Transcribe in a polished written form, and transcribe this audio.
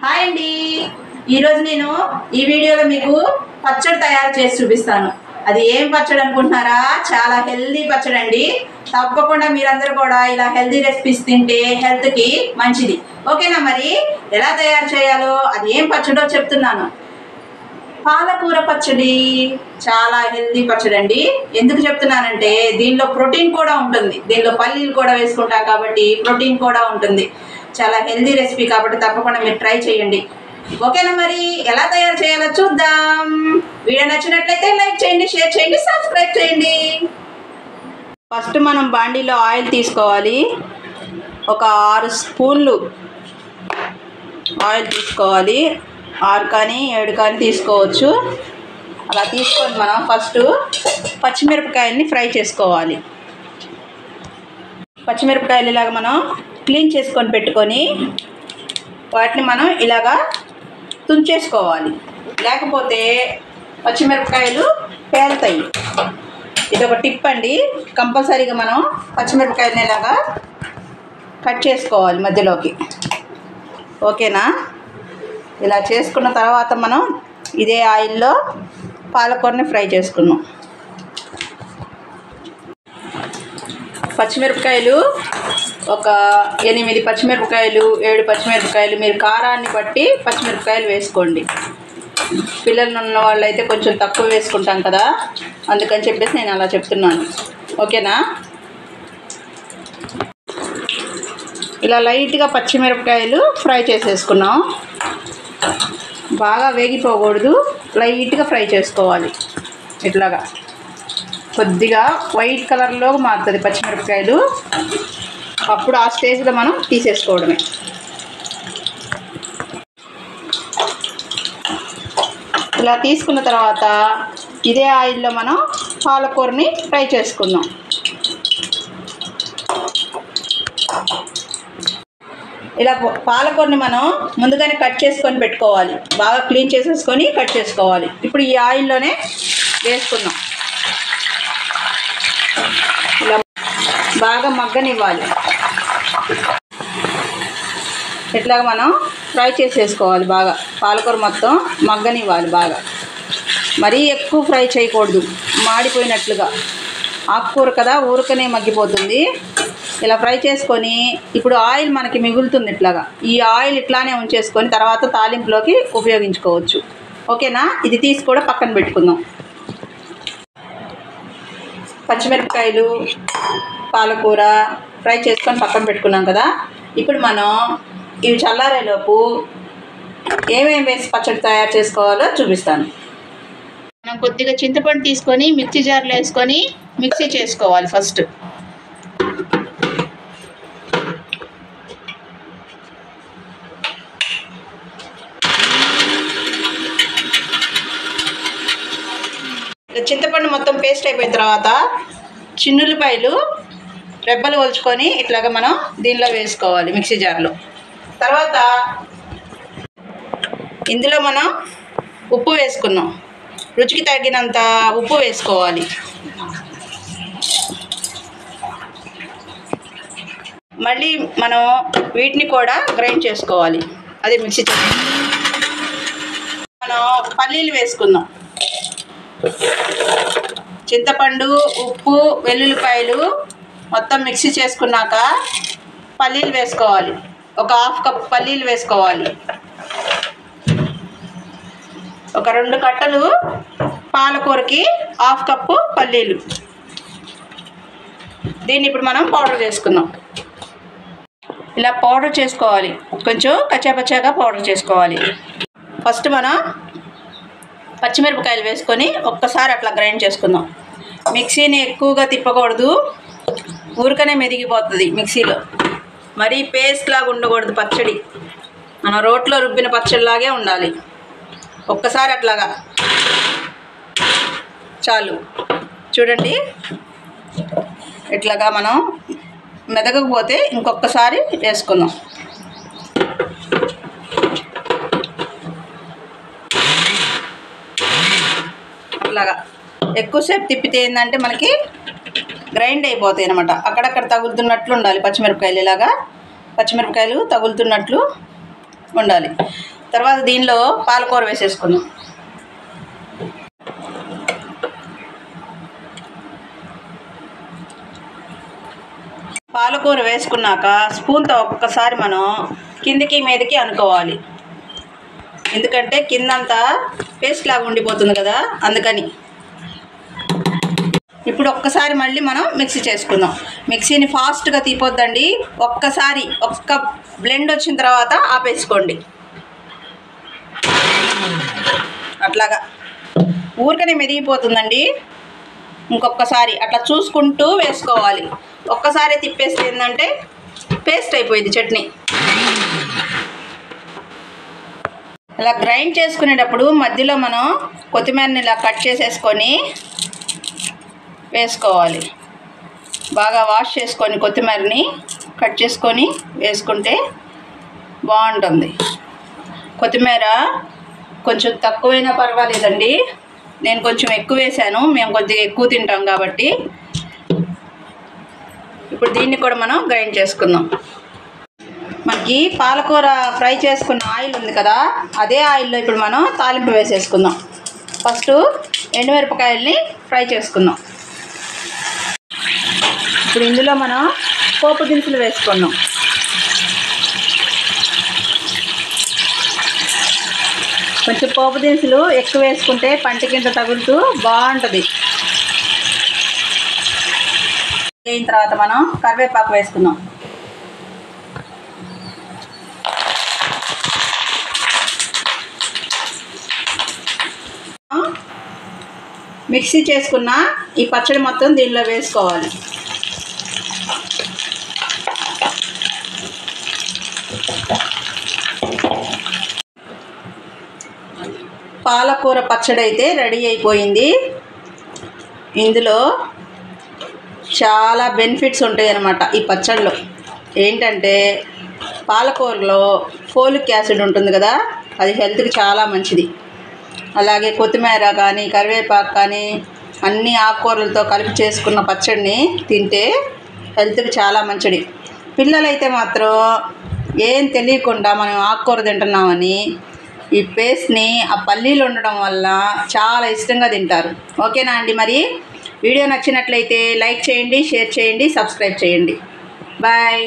Hi అండి, ఈరోజు నేను ఈ వీడియోలో మీకు పచ్చడి తయారు చేసి చూపిస్తాను. అది ఏం పచ్చడి అనుకుంటున్నారా? చాలా హెల్దీ పచ్చడి అండి. తప్పకుండా మీరందరూ కూడా ఇలా హెల్దీ రెసిపీస్ తింటే హెల్త్కి మంచిది. ఓకేనా? మరి ఎలా తయారు చేయాలో, అది ఏం పచ్చడో చెప్తున్నాను. పాలకూర పచ్చడి చాలా హెల్దీ పచ్చడి అండి. ఎందుకు చెప్తున్నానంటే దీనిలో ప్రోటీన్ కూడా ఉంటుంది. దీనిలో పల్లీలు కూడా వేసుకుంటాం కాబట్టి ప్రోటీన్ కూడా ఉంటుంది. చాలా హెల్దీ రెసిపీ కాబట్టి తప్పకుండా మీరు ట్రై చేయండి. ఓకేనా? మరి ఎలా తయారు చేయాలో చూద్దాం. వీడియో నచ్చినట్లయితే లైక్ చేయండి, షేర్ చేయండి, సబ్స్క్రైబ్ చేయండి. ఫస్ట్ మనం బాండీలో ఆయిల్ తీసుకోవాలి. ఒక 6 స్పూన్లు ఆయిల్ తీసుకోవాలి. 6 కానీ 7 కానీ తీసుకోవచ్చు. అలా తీసుకొని మనం ఫస్ట్ పచ్చిమిరపకాయలని ఫ్రై చేసుకోవాలి. పచ్చిమిరపకాయలు ఇలాగ మనం క్లీన్ చేసుకొని పెట్టుకొని వాటిని మనం ఇలాగా తుంచేసుకోవాలి. లేకపోతే పచ్చిమిరపకాయలు పేలుతాయి. ఇది ఒక టిప్ అండి. కంపల్సరీగా మనం పచ్చిమిరపకాయలని ఇలాగా కట్ చేసుకోవాలి మధ్యలోకి. ఓకేనా? ఇలా చేసుకున్న తర్వాత మనం ఇదే ఆయిల్లో పాలకూరని ఫ్రై చేసుకున్నాం. పచ్చిమిరపకాయలు ఒక 8 పచ్చిమిరపకాయలు, 7 పచ్చిమిరపకాయలు, మీరు కారాన్ని బట్టి పచ్చిమిరపకాయలు వేసుకోండి. పిల్లలు ఉన్న వాళ్ళు అయితే కొంచెం తక్కువ వేసుకుంటాం కదా, అందుకని చెప్పేసి నేను అలా చెప్తున్నాను. ఓకేనా? ఇలా లైట్గా పచ్చిమిరపకాయలు ఫ్రై చేసేసుకున్నాం. బాగా వేగిపోకూడదు, లైట్గా ఫ్రై చేసుకోవాలి. ఇట్లాగా కొద్దిగా వైట్ కలర్లో మారుతుంది పచ్చిమిరపకాయలు. అప్పుడు ఆ స్టేజ్లో మనం తీసేసుకోవడమే. ఇలా తీసుకున్న తర్వాత ఇదే ఆయిల్లో మనం పాలకూరని ఫ్రై చేసుకుందాం. ఇలా పాలకూరని మనం ముందుగానే కట్ చేసుకొని పెట్టుకోవాలి. బాగా క్లీన్ చేసేసుకొని కట్ చేసుకోవాలి. ఇప్పుడు ఈ ఆయిల్లోనే వేసుకుందాం. ఇలా బాగా మగ్గనివ్వాలి. ఇట్లాగా మనం ఫ్రై చేసేసుకోవాలి. బాగా పాలకూర మొత్తం మగ్గనివ్వాలి. బాగా మరీ ఎక్కువ ఫ్రై చేయకూడదు, మాడిపోయినట్లుగా. ఆకుకూర కదా, ఊరకనే మగ్గిపోతుంది. ఇలా ఫ్రై చేసుకొని ఇప్పుడు ఆయిల్ మనకి మిగులుతుంది. ఇట్లాగా ఈ ఆయిల్ ఇట్లానే ఉంచేసుకొని తర్వాత తాలింపులోకి ఉపయోగించుకోవచ్చు. ఓకేనా? ఇది తీసి కూడా పక్కన పెట్టుకుందాం. పచ్చిమిరపకాయలు, పాలకూర ఫ్రై చేసుకొని పక్కన పెట్టుకున్నాం కదా. ఇప్పుడు మనం ఇవి చల్లారేలోపు ఏమేమి వేసి పచ్చడి తయారు చేసుకోవాలో చూపిస్తాను. మనం కొద్దిగా చింతపండు తీసుకొని మిక్సీ జార్లో వేసుకొని మిక్సీ చేసుకోవాలి. ఫస్ట్ చింతపండు మొత్తం పేస్ట్ అయిపోయిన తర్వాత చిన్నులపాయలు రెబ్బలు ఒలుచుకొని ఇట్లాగా మనం దీనిలో వేసుకోవాలి మిక్సీ జార్లో. తర్వాత ఇందులో మనం ఉప్పు వేసుకున్నాం. రుచికి తగినంత ఉప్పు వేసుకోవాలి. మళ్ళీ మనం వీటిని కూడా గ్రైండ్ చేసుకోవాలి. అదే మిక్సీ జార్. మనం పల్లీలు వేసుకుందాం. చింతపండు, ఉప్పు, వెల్లుల్లిపాయలు మొత్తం మిక్సీ చేసుకున్నాక పల్లీలు వేసుకోవాలి. ఒక 1/2 కప్ పల్లీలు వేసుకోవాలి. ఒక 2 కట్టలు పాలకూరకి 1/2 కప్పు పల్లీలు. దీన్ని ఇప్పుడు మనం పౌడర్ చేసుకుందాం. ఇలా పౌడర్ చేసుకోవాలి. కొంచెం కచ్చాపచ్చాగా పౌడర్ చేసుకోవాలి. ఫస్ట్ మనం పచ్చిమిరపకాయలు వేసుకొని ఒక్కసారి అట్లా గ్రైండ్ చేసుకుందాం. మిక్సీని ఎక్కువగా తిప్పకూడదు, ఊరికనే మెదిగిపోతుంది మిక్సీలో. మరీ పేస్ట్ లాగా ఉండకూడదు పచ్చడి. మనం రోట్లో రుబ్బిన పచ్చడిలాగే ఉండాలి. ఒక్కసారి అట్లాగా చాలు. చూడండి, ఇట్లాగా మనం మెదగకపోతే ఇంకొకసారి వేసుకుందాం. అట్లాగా ఎక్కువసేపు తిప్పితే ఏంటంటే మనకి గ్రైండ్ అయిపోతాయి అన్నమాట. అక్కడక్కడ తగులుతున్నట్లు ఉండాలి పచ్చిమిరపకాయలు. ఇలాగా పచ్చిమిరపకాయలు తగులుతున్నట్లు ఉండాలి. తర్వాత దీనిలో పాలకూర వేసేసుకుందాం. పాలకూర వేసుకున్నాక స్పూన్తో ఒక్కసారి మనం కిందికి మీదకి అనుకోవాలి, ఎందుకంటే కిందంతా పేస్ట్ లాగా ఉండిపోతుంది కదా, అందుకని. ఇప్పుడు ఒక్కసారి మళ్ళీ మనం మిక్సీ చేసుకుందాం. మిక్సీని ఫాస్ట్గా తీపొద్దండి, ఒక్కసారి ఒక్క బ్లెండ్ వచ్చిన తర్వాత ఆపేసుకోండి. అట్లాగా ఊరికనే మెదిగిపోతుందండి. ఇంకొకసారి అట్లా చూసుకుంటూ వేసుకోవాలి. ఒక్కసారి తిప్పేస్తే ఏంటంటే పేస్ట్ అయిపోయింది చట్నీ. ఇలా గ్రైండ్ చేసుకునేటప్పుడు మధ్యలో మనం కొత్తిమీరని ఇలా కట్ చేసేసుకొని వేసుకోవాలి. బాగా వాష్ చేసుకొని కొత్తిమీరని కట్ చేసుకొని వేసుకుంటే బాగుంటుంది. కొత్తిమీర కొంచెం తక్కువైనా పర్వాలేదండి, నేను కొంచెం ఎక్కువ వేసాను, మేము కొద్దిగా ఎక్కువ తింటాం కాబట్టి. ఇప్పుడు దీన్ని కూడా మనం గ్రైండ్ చేసుకుందాం. మనకి పాలకూర ఫ్రై చేసుకున్న ఆయిల్ ఉంది కదా, అదే ఆయిల్లో ఇప్పుడు మనం తాలింపు వేసేసుకుందాం. ఫస్ట్ ఎండుమిరపకాయల్ని ఫ్రై చేసుకుందాం. ఇప్పుడు ఇందులో మనం పోపు దినుసులు వేసుకున్నాం. కొంచెం పోపు దినుసులు ఎక్కువ వేసుకుంటే పంట కింద తగులుతూ బాగుంటుంది. అయిన తర్వాత మనం కరివేపాకు వేసుకుందాం. మిక్సీ చేసుకున్న ఈ పచ్చడి మొత్తం దీనిలో వేసుకోవాలి. పాలకూర పచ్చడి అయితే రెడీ అయిపోయింది. ఇందులో చాలా బెనిఫిట్స్ ఉంటాయి అన్నమాట ఈ పచ్చడిలో. ఏంటంటే పాలకూరలో ఫోలిక్ యాసిడ్ ఉంటుంది కదా, అది హెల్త్కి చాలా మంచిది. అలాగే కొత్తిమీర కానీ కరివేపాకు కానీ అన్ని ఆకుకూరలతో కలిపి చేసుకున్న పచ్చడిని తింటే హెల్త్కి చాలా మంచిది. పిల్లలైతే మాత్రం ఏం తెలియకుండా మనం ఆకుకూర తింటున్నామని ఈ పేస్ట్ని ఆ పల్లీలు ఉండడం వల్ల చాలా ఇష్టంగా తింటారు. ఓకేనా అండి? మరి వీడియో నచ్చినట్లయితే లైక్ చేయండి, షేర్ చేయండి, సబ్స్క్రైబ్ చేయండి. బాయ్.